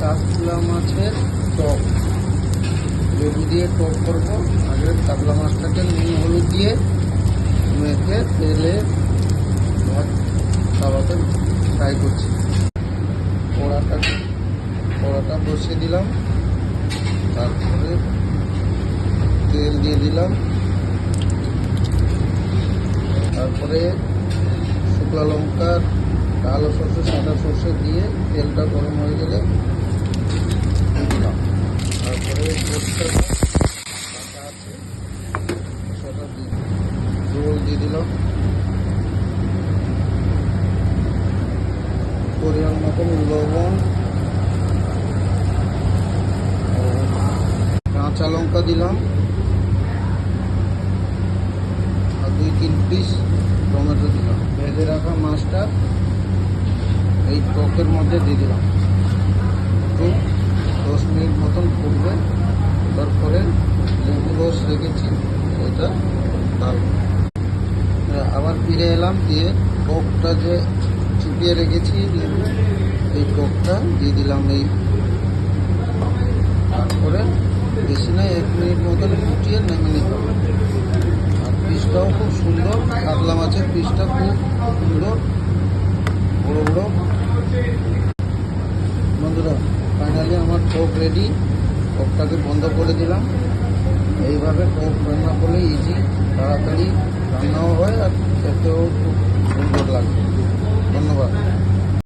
কাতলা মাছের টক, লেবু দিয়ে টক করবো। আগে কাতলা মাছটাকে নুন হলুদ দিয়ে মেখে তেলে তাওয়াতে ফ্রাই করছি। কড়াটা বসিয়ে দিলাম, তারপরে তেল দিয়ে দিলাম, তারপরে শুকনো লঙ্কা, কালো সর্ষে, সাদা সর্ষে দিয়ে তেলটা গরম হয়ে গেলে দিয়ে দিলাম। তারপরে সর্ষেটা কাটা আছে সেটা দিয়ে জল দিয়ে দিলাম, পরিমাণ মতন লবণ, কাঁচা লঙ্কা দিলাম, আর 2-3 পিস টমেটো দিলাম। ভেজে রাখা মাছটা এই টকের মধ্যে দিয়ে দিলাম। একটু 10 মিনিট মতন ফুটবে, তারপরে লেবু রস রেখেছি ওইটা ঢালবো। আবার ফিরে এলাম, দিয়ে টকটা যে চিপিয়ে রেখেছি লেবু, এই টকটা দিয়ে দিলাম এই। তারপরে বেশি না 1 মিনিট মতন ফুটিয়ে নামিয়ে নিতে হবে। আর পিসটাও খুব সুন্দর, কাতলা মাছের পিসটা খুব সুন্দর, বড়ো বড়ো। বন্ধুরা, ফাইনালি আমার টক রেডি। টকটাকে বন্ধ করে দিলাম। এইভাবে টক রান্না করলে ইজি, তাড়াতাড়ি রান্নাও হয় আর খেতেও খুব সুন্দর লাগে। ধন্যবাদ।